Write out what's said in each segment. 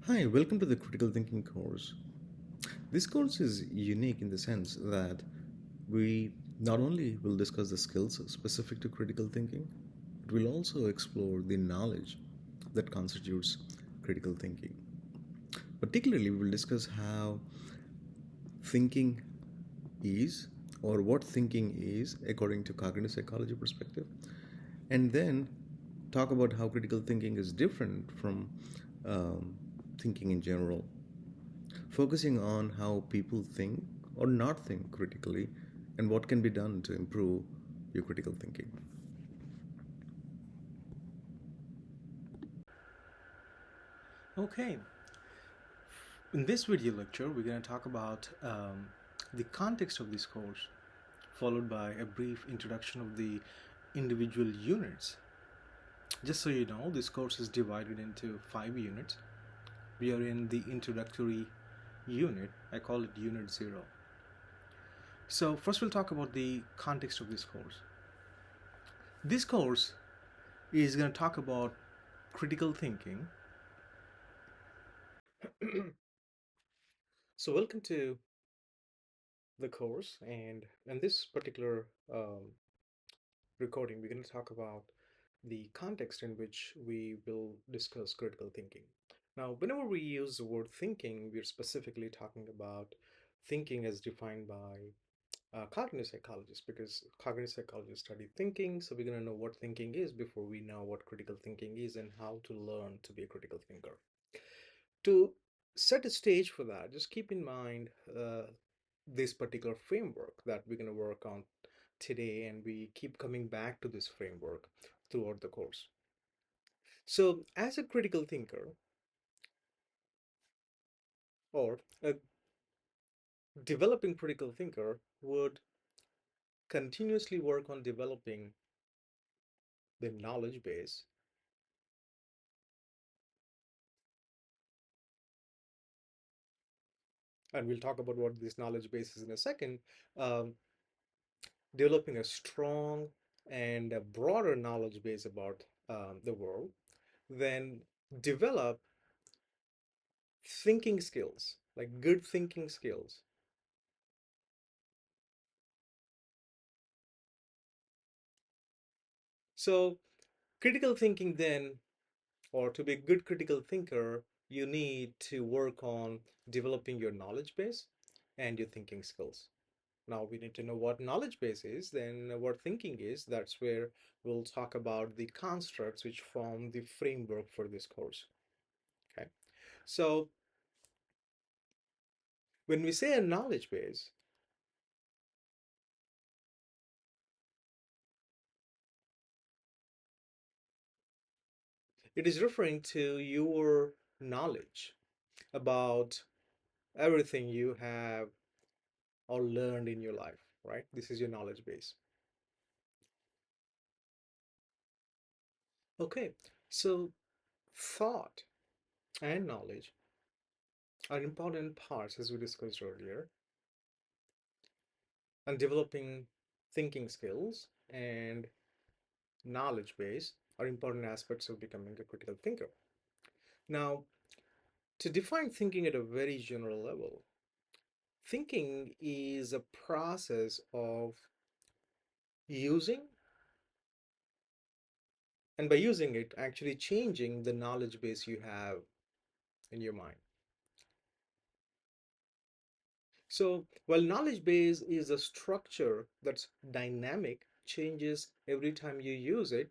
Hi, welcome to the Critical Thinking course. This course is unique in the sense that we not only will discuss the skills specific to critical thinking, but we'll also explore the knowledge that constitutes critical thinking. Particularly, we will discuss how thinking is or what thinking is according to cognitive psychology perspective, and then talk about how critical thinking is different from thinking in general, focusing on how people think or not think critically and what can be done to improve your critical thinking. Okay, in this video lecture, we're going to talk about the context of this course, followed by a brief introduction of the individual units. Just so you know, this course is divided into 5 units. We are in the introductory unit. I call it Unit 0. So, first, we'll talk about the context of this course. This course is going to talk about critical thinking. So, welcome to the course, and in this particular recording, we're going to talk about the context in which we will discuss critical thinking. Now, whenever we use the word thinking, we're specifically talking about thinking as defined by cognitive psychologists, because cognitive psychologists study thinking, so we're going to know what thinking is before we know what critical thinking is and how to learn to be a critical thinker. To set a stage for that, just keep in mind this particular framework that we're going to work on today, and we keep coming back to this framework throughout the course. So, as a critical thinker or a developing critical thinker would continuously work on developing the knowledge base, and we'll talk about what this knowledge base is in a second. um, Developing a strong and a broader knowledge base about the world, then develop thinking skills, like good thinking skills. So, critical thinking then, or to be a good critical thinker, you need to work on developing your knowledge base and your thinking skills. Now we need to know what knowledge base is, then what thinking is. That's where we'll talk about the constructs which form the framework for this course. Okay. So when we say a knowledge base, it is referring to your knowledge about everything you have or learned in your life, right? This is your knowledge base. Okay, so thought and knowledge are important parts, as we discussed earlier, and developing thinking skills and knowledge base are important aspects of becoming a critical thinker. Now, to define thinking at a very general level, thinking is a process of using, and by using it, actually changing the knowledge base you have in your mind. So, while knowledge base is a structure that's dynamic, changes every time you use it,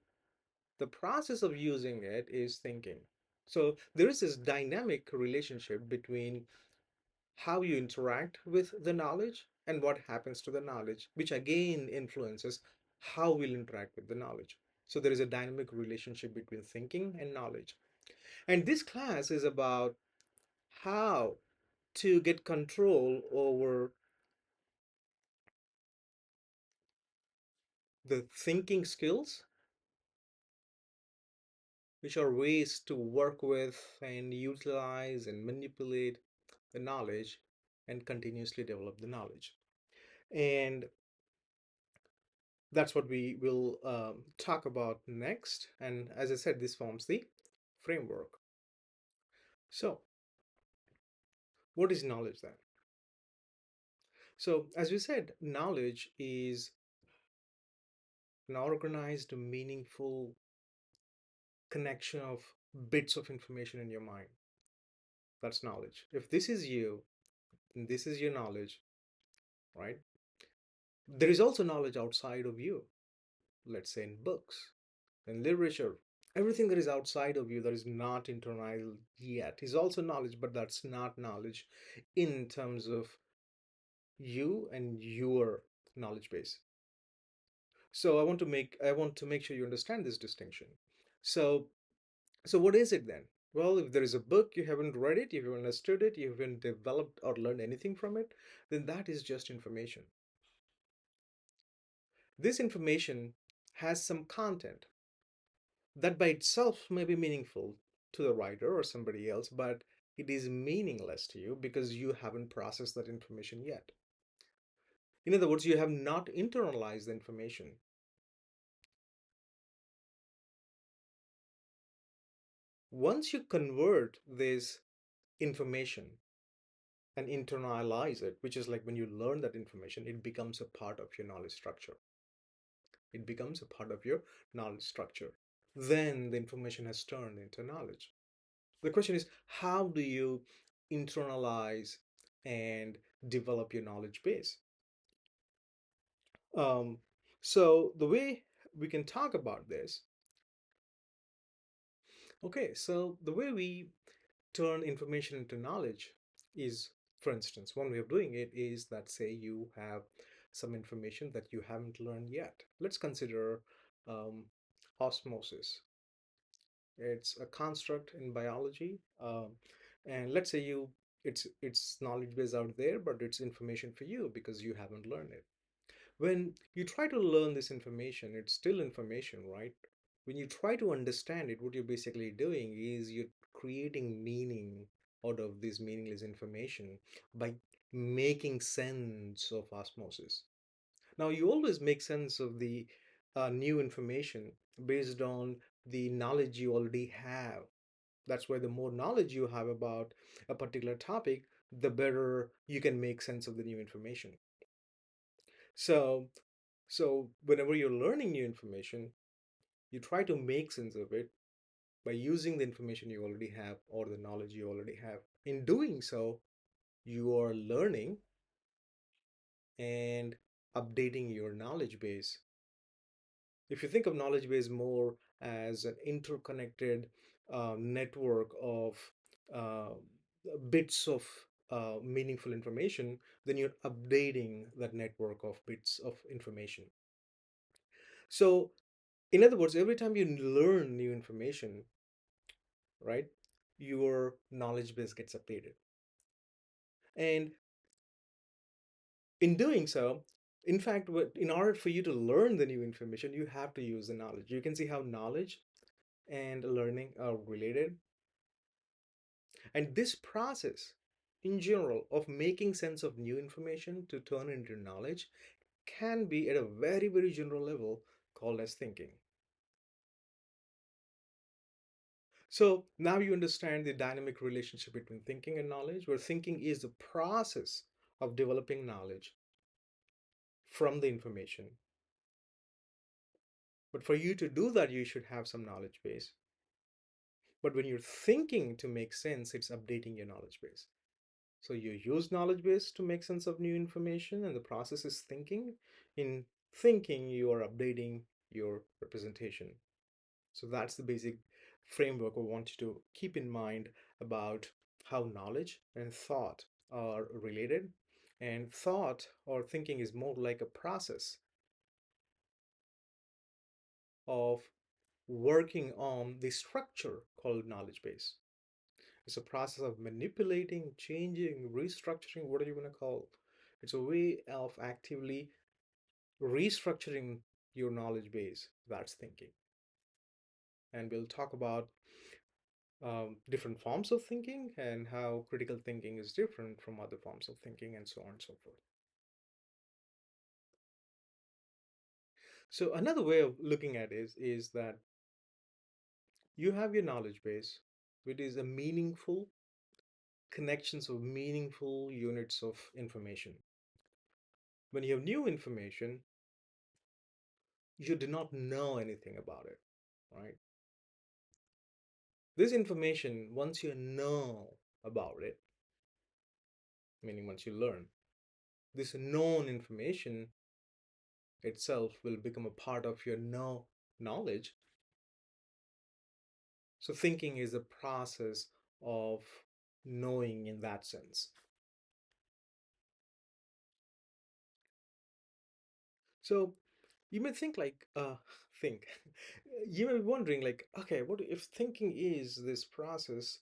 the process of using it is thinking. So, there is this dynamic relationship between how you interact with the knowledge and what happens to the knowledge, which again influences how we'll interact with the knowledge. So, there is a dynamic relationship between thinking and knowledge. And this class is about how to get control over the thinking skills, which are ways to work with and utilize and manipulate the knowledge and continuously develop the knowledge. And that's what we will talk about next. And as I said, this forms the framework. So, What is knowledge then? So, as we said, knowledge is an organized, meaningful connection of bits of information in your mind. That's knowledge. If this is you, and this is your knowledge, right? There is also knowledge outside of you, let's say in books, in literature. Everything that is outside of you that is not internalized yet is also knowledge, but that's not knowledge in terms of you and your knowledge base. So I want to make sure you understand this distinction. So so what is it then? Well, if there is a book, you haven't read it, you haven't understood it, you haven't developed or learned anything from it, then that is just information. This information has some content that by itself may be meaningful to the writer or somebody else, but it is meaningless to you because you haven't processed that information yet. In other words, you have not internalized the information. Once you convert this information and internalize it, which is like when you learn that information, it becomes a part of your knowledge structure. It becomes a part of your knowledge structure. Then the information has turned into knowledge. The question is, how do you internalize and develop your knowledge base? Um, so the way we can talk about this, okay, so the way we turn information into knowledge is, for instance, one way of doing it is that say you have some information that you haven't learned yet. Let's consider um, osmosis. It's a construct in biology, and let's say it's knowledge base out there, but it's information for you because you haven't learned it. When you try to learn this information, it's still information, right? When you try to understand it, what you're basically doing is you're creating meaning out of this meaningless information by making sense of osmosis. Now, you always make sense of the new information based on the knowledge you already have. That's why the more knowledge you have about a particular topic, the better you can make sense of the new information. So, so whenever you're learning new information, you try to make sense of it by using the information you already have or the knowledge you already have. In doing so, you are learning and updating your knowledge base. If you think of knowledge base more as an interconnected network of uh, bits of meaningful information, then you're updating that network of bits of information. So, in other words, every time you learn new information, right, your knowledge base gets updated. And in doing so, in fact, in order for you to learn the new information, you have to use the knowledge. You can see how knowledge and learning are related. And this process, in general, of making sense of new information to turn into knowledge can be at a very, very general level called as thinking. So now you understand the dynamic relationship between thinking and knowledge, where thinking is the process of developing knowledge from the information. But for you to do that, you should have some knowledge base. But when you're thinking to make sense, it's updating your knowledge base. So you use knowledge base to make sense of new information, and the process is thinking. In thinking, you are updating your representation. So that's the basic framework I want you to keep in mind about how knowledge and thought are related. And thought or thinking is more like a process of working on the structure called knowledge base. It's a process of manipulating, changing, restructuring, whatever you want to call. It's a way of actively restructuring your knowledge base. That's thinking. And we'll talk about different forms of thinking and how critical thinking is different from other forms of thinking and so on and so forth. So another way of looking at it is that you have your knowledge base, which is a meaningful connections of meaningful units of information. When you have new information, you do not know anything about it, right? This information, once you know about it, meaning once you learn, this known information itself will become a part of your know knowledge. So thinking is a process of knowing in that sense. So you may think like, think, you may be wondering like, okay, what if thinking is this process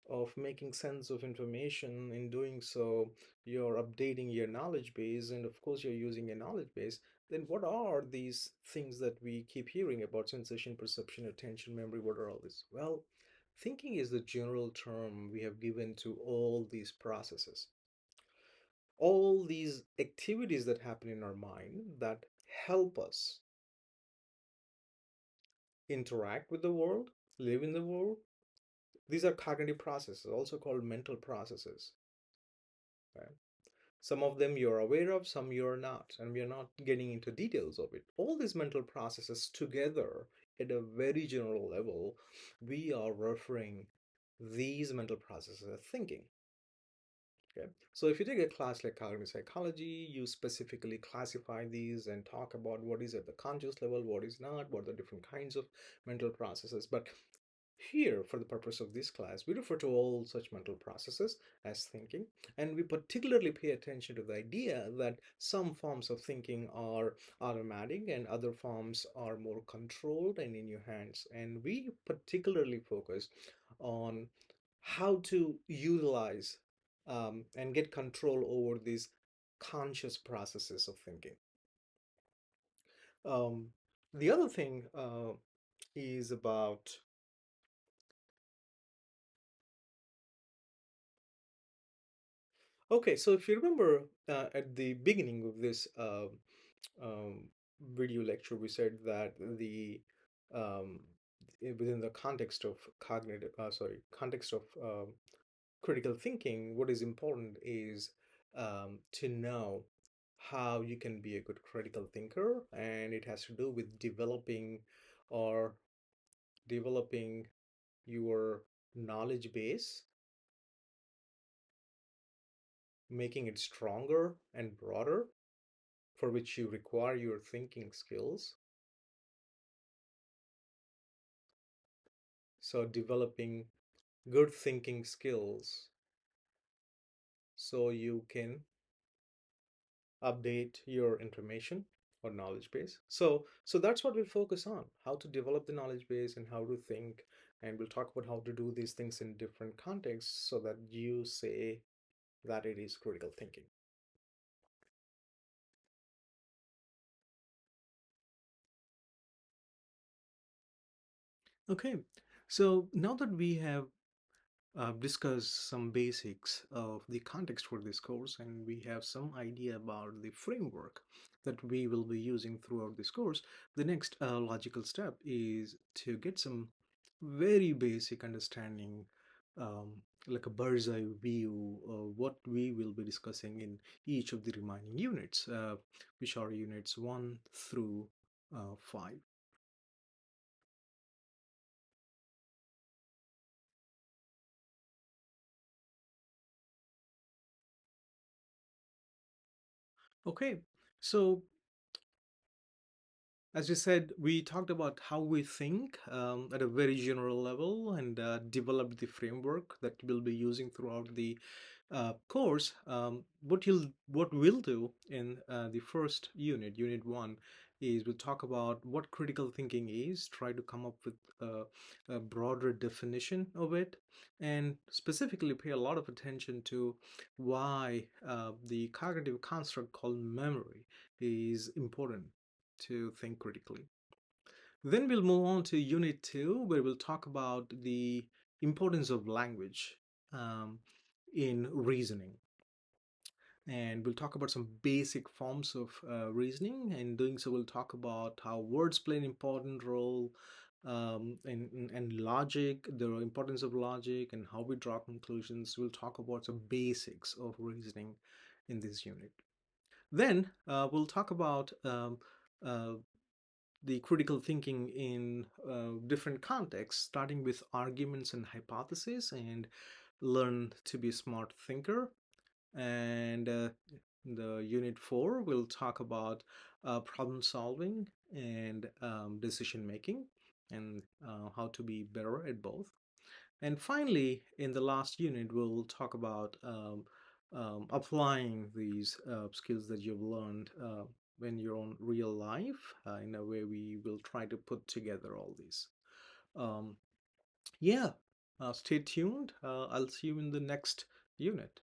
of making sense of information? In doing so, you're updating your knowledge base, and of course, you're using your knowledge base. Then what are these things that we keep hearing about: sensation, perception, attention, memory? What are all these? Well, thinking is the general term we have given to all these processes, all these activities that happen in our mind that help us interact with the world, live in the world. These are cognitive processes, also called mental processes. Okay? Some of them you're aware of, some you're not, and we are not getting into details of it. All these mental processes together, at a very general level, we are referring these mental processes as thinking. Okay, so if you take a class like cognitive psychology, you specifically classify these and talk about what is at the conscious level, what is not, what are the different kinds of mental processes. But here, for the purpose of this class, we refer to all such mental processes as thinking, and we particularly pay attention to the idea that some forms of thinking are automatic and other forms are more controlled and in your hands. And we particularly focus on how to utilize and get control over these conscious processes of thinking. Um, the other thing is about, okay, so if you remember at the beginning of this um, video lecture, we said that um, within the context of context of critical thinking, what is important is to know how you can be a good critical thinker, and it has to do with or developing your knowledge base, making it stronger and broader, for which you require your thinking skills. So developing good thinking skills so you can update your information or knowledge base. So that's what we'll focus on: how to develop the knowledge base and how to think. And we'll talk about how to do these things in different contexts so that you say that it is critical thinking. Okay, so now that we have discuss some basics of the context for this course, and we have some idea about the framework that we will be using throughout this course, the next logical step is to get some very basic understanding, um, like a bird's eye view of what we will be discussing in each of the remaining units, which are units 1 through 5. Okay, so as you said, we talked about how we think at a very general level, and developed the framework that we'll be using throughout the course. What we'll do in the first unit, unit 1, is we'll talk about what critical thinking is, try to come up with a broader definition of it, and specifically pay a lot of attention to why the cognitive construct called memory is important to think critically. Then we'll move on to Unit 2, where we'll talk about the importance of language um, in reasoning. And we'll talk about some basic forms of reasoning. And doing so, we'll talk about how words play an important role, and logic, the importance of logic, and how we draw conclusions. We'll talk about some basics of reasoning in this unit. Then we'll talk about uh, the critical thinking in different contexts, starting with arguments and hypotheses, and learn to be a smart thinker. And the unit 4 will talk about problem solving and decision making, and how to be better at both. And finally, in the last unit, we'll talk about applying these skills that you've learned in your own real life, in a way we will try to put together all these. Um, yeah, stay tuned. I'll see you in the next unit.